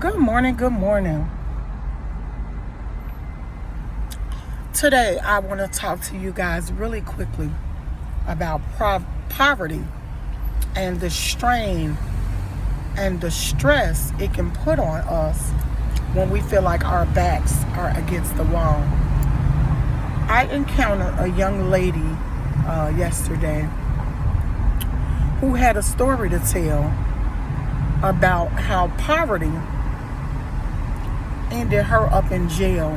Good morning, good morning. Today, I want to talk to you guys really quickly about poverty and the strain and the stress it can put on us when we feel like our backs are against the wall. I encountered a young lady yesterday who had a story to tell about how poverty ended her up in jail.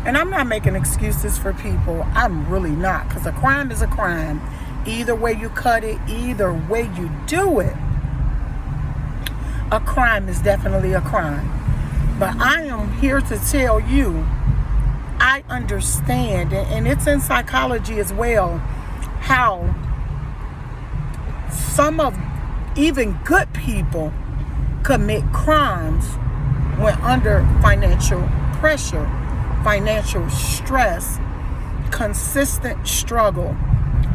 And I'm not making excuses for people. I'm really not, because a crime is a crime. Either way you cut it, either way you do it, a crime is definitely a crime. But I am here to tell you, I understand, and it's in psychology as well, how some of even good people commit crimes when under financial pressure, financial stress, consistent struggle,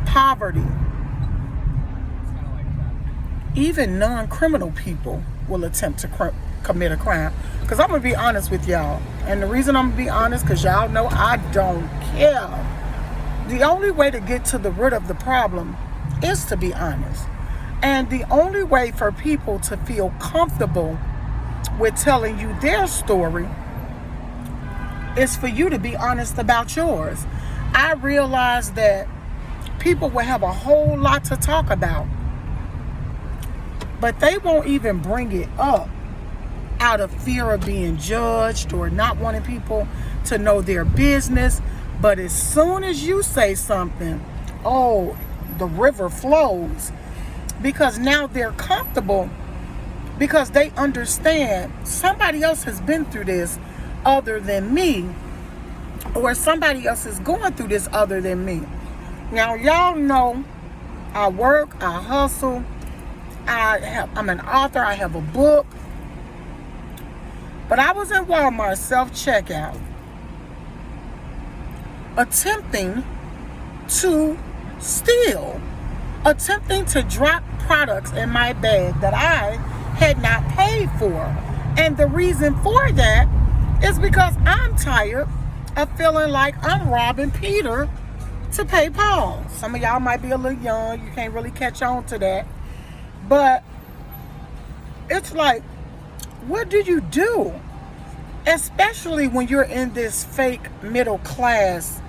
poverty. Even non-criminal people will attempt to commit a crime. Because I'm going to be honest with y'all. And the reason I'm going to be honest, because y'all know I don't care. The only way to get to the root of the problem is to be honest. And the only way for people to feel comfortable with telling you their story is for you to be honest about yours. I realize that people will have a whole lot to talk about, but they won't even bring it up out of fear of being judged or not wanting people to know their business. But as soon as you say something, oh, the river flows, because now they're comfortable, because they understand somebody else has been through this other than me, or somebody else is going through this other than me. Now, y'all know I work, I hustle, I'm an author, I have a book. But I was in Walmart self-checkout attempting to steal, attempting to drop products in my bag that I had not paid for. And the reason for that is because I'm tired of feeling like I'm robbing Peter to pay Paul. Some of y'all might be a little young, you can't really catch on to that. But it's like, what do you do? Especially when you're in this fake middle class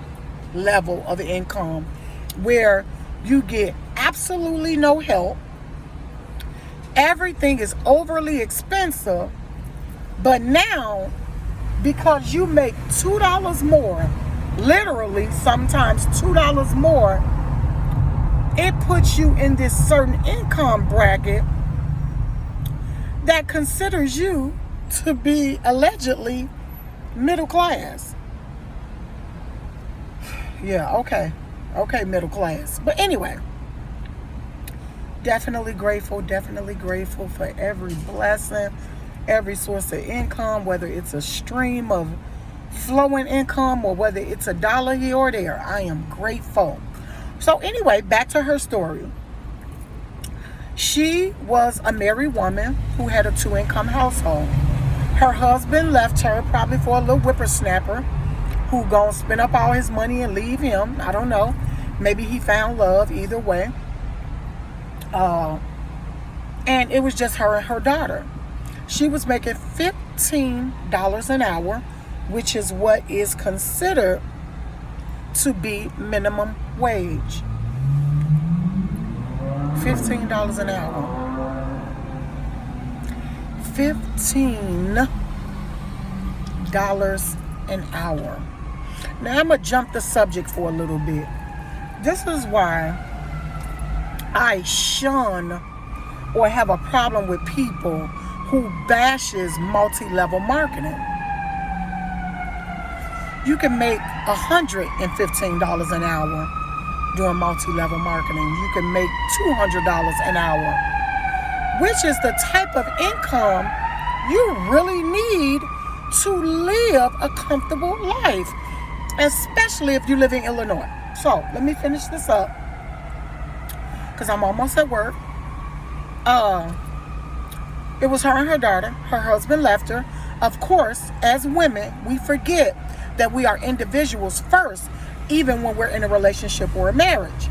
level of income where you get absolutely no help. Everything is overly expensive. But now, because you make $2 more, literally sometimes $2 more, it puts you in this certain income bracket that considers you to be allegedly middle class. Yeah, okay, middle class. But anyway, definitely grateful for every blessing, every source of income, whether it's a stream of flowing income or whether it's $1 here or there. I am grateful. So anyway, back to her story. She was a married woman who had a 2-income household. Her husband left her probably for a little whippersnapper who gonna spend up all his money and leave him. I don't know. Maybe he found love, either way. And it was just her and her daughter. She was making $15 an hour, which is what is considered to be minimum wage. $15 an hour. $15 an hour. Now I'm going to jump the subject for a little bit. This is why I shun or have a problem with people who bashes multi-level marketing. You can make $115 an hour doing multi-level marketing. You can make $200 an hour, which is the type of income you really need to live a comfortable life, especially if you live in Illinois. So let me finish this up because I'm almost at work. It was her and her daughter. Her husband left her. Of course, as women, we forget that we are individuals first, even when we're in a relationship or a marriage.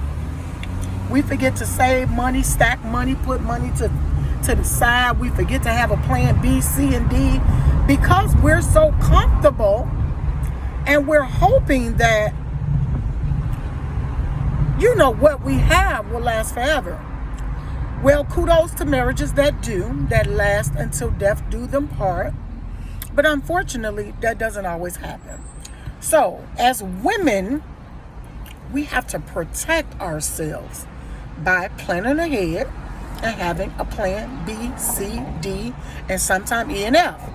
We forget to save money, stack money, put money to the side. We forget to have a plan B, C, and D because we're so comfortable and we're hoping that, what we have will last forever. Well, kudos to marriages that last until death do them part. But unfortunately, that doesn't always happen. So, as women, we have to protect ourselves by planning ahead and having a plan B, C, D, and sometimes E and F.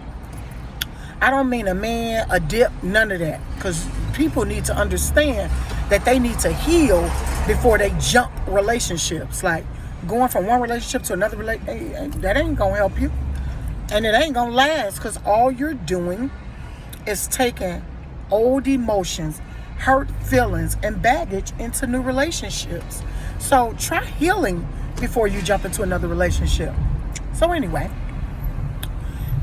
I don't mean a man, a dip, none of that. Because people need to understand that they need to heal before they jump relationships. Like going from one relationship to another relationship, that ain't going to help you. And it ain't going to last because all you're doing is taking old emotions, hurt feelings, and baggage into new relationships. So try healing before you jump into another relationship. So anyway,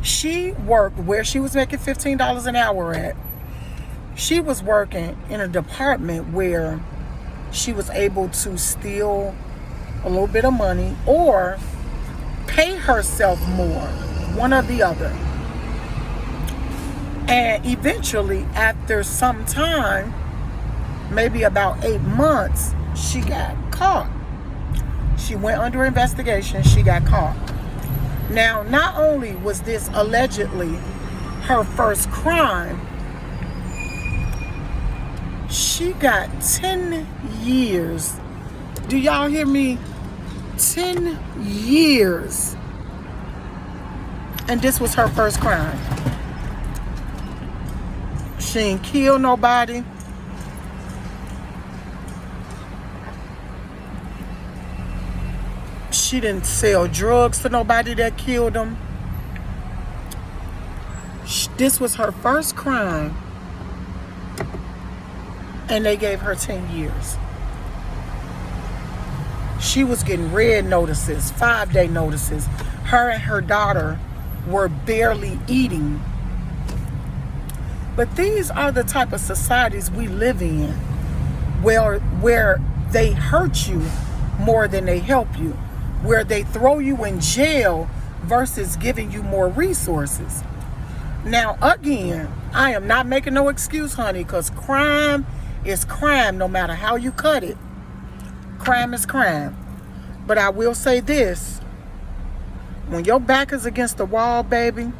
she worked where she was making $15 an hour at. She was working in a department where she was able to steal a little bit of money or pay herself more, one or the other. And eventually, after some time, maybe about 8 months, she got caught. She went under investigation. She got caught. Now, not only was this allegedly her first crime, she got 10 years. Do y'all hear me? 10 years. And this was her first crime. She ain't killed nobody. She didn't sell drugs to nobody that killed them. This was her first crime. And they gave her 10 years. She was getting red notices, 5-day notices. Her and her daughter were barely eating. But these are the type of societies we live in, where they hurt you more than they help you, where they throw you in jail versus giving you more resources. Now, again, I am not making no excuse, honey, because crime is crime no matter how you cut it. Crime is crime. But I will say this. When your back is against the wall, baby,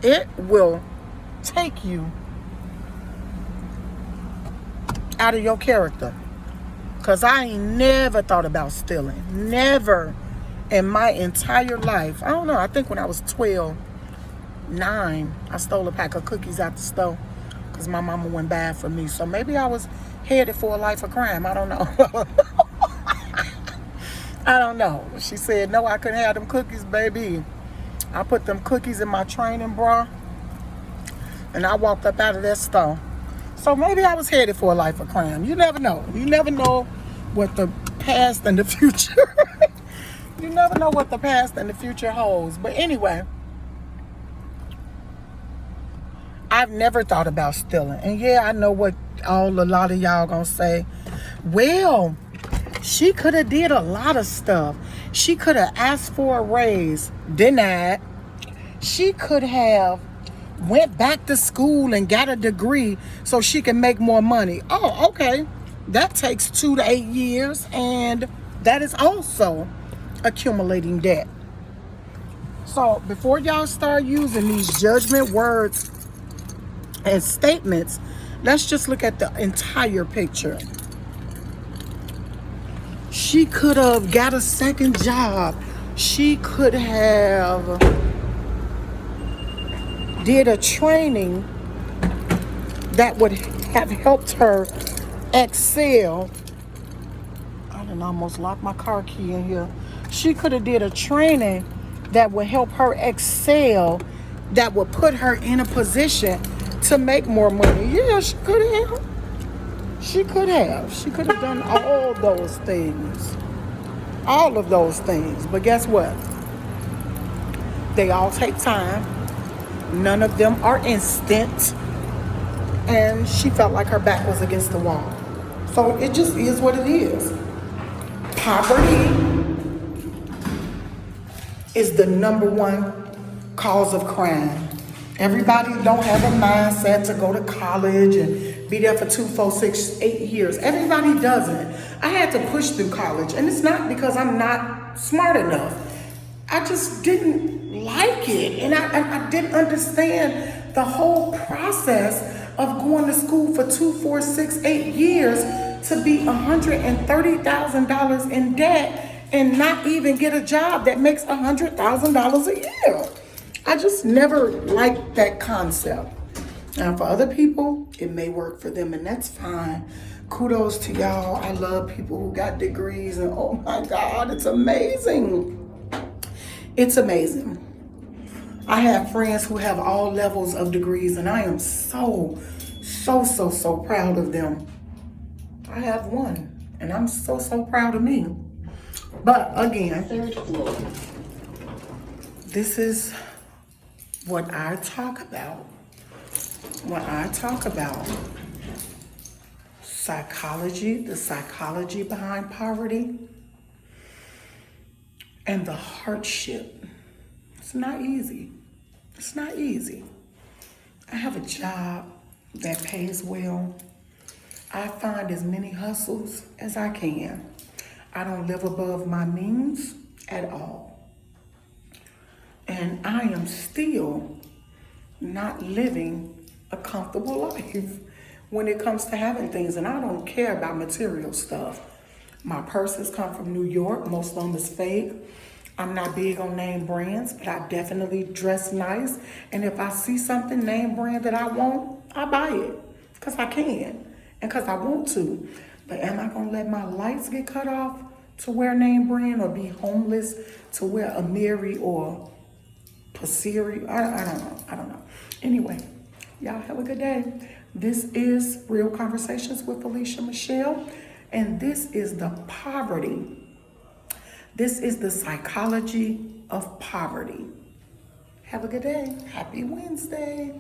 it will take you out of your character. Because I ain't never thought about stealing. Never in my entire life. I don't know. I think when I was 9, I stole a pack of cookies out the store because my mama went bad for me. So maybe I was headed for a life of crime. I don't know. I don't know. She said, no, I couldn't have them cookies, baby. I put them cookies in my training bra and I walked up out of that store. So maybe I was headed for a life of crime. You never know. You never know what the past and the future. You never know what the past and the future holds. But anyway, I've never thought about stealing. And yeah, I know what a lot of y'all gonna say. Well, she could have did a lot of stuff. She could have asked for a raise, denied. She could have went back to school and got a degree so she can make more money. Oh, okay. That takes 2 to 8 years, and that is also accumulating debt. So before y'all start using these judgment words and statements, let's just look at the entire picture. She could have got a second job. She could have did a training that would have helped her excel. I done almost locked my car key in here. She could have did a training that would help her excel, that would put her in a position to make more money. Yeah, she could have. She could have. She could have done all those things. all of those things. But guess what? They all take time. None of them are instant. And she felt like her back was against the wall. So it just is what it is. Poverty is the number one cause of crime. Everybody don't have a mindset to go to college and be there for 2, 4, 6, 8 years. Everybody doesn't. I had to push through college, and it's not because I'm not smart enough. I just didn't like it, and I didn't understand the whole process of going to school for 2, 4, 6, 8 years to be $130,000 in debt and not even get a job that makes $100,000 a year. I just never liked that concept. Now, for other people, it may work for them, and that's fine. Kudos to y'all. I love people who got degrees, and oh my God, it's amazing. It's amazing. I have friends who have all levels of degrees, and I am so proud of them. I have one, and I'm so proud of me. But again, third floor. This is what I talk about. When I talk about psychology, the psychology behind poverty, and the hardship. It's not easy. It's not easy. I have a job that pays well. I find as many hustles as I can. I don't live above my means at all. And I am still not living a comfortable life when it comes to having things. And I don't care about material stuff. My purses come from New York. Most of them is fake. I'm not big on name brands, but I definitely dress nice. And if I see something name brand that I want, I buy it because I can and because I want to. But am I going to let my lights get cut off to wear name brand, or be homeless to wear a Amiri or Passiri? I don't know. Anyway, y'all have a good day. This is Real Conversations with Felicia Michelle, and this is the poverty. This is the psychology of poverty. Have a good day. Happy Wednesday.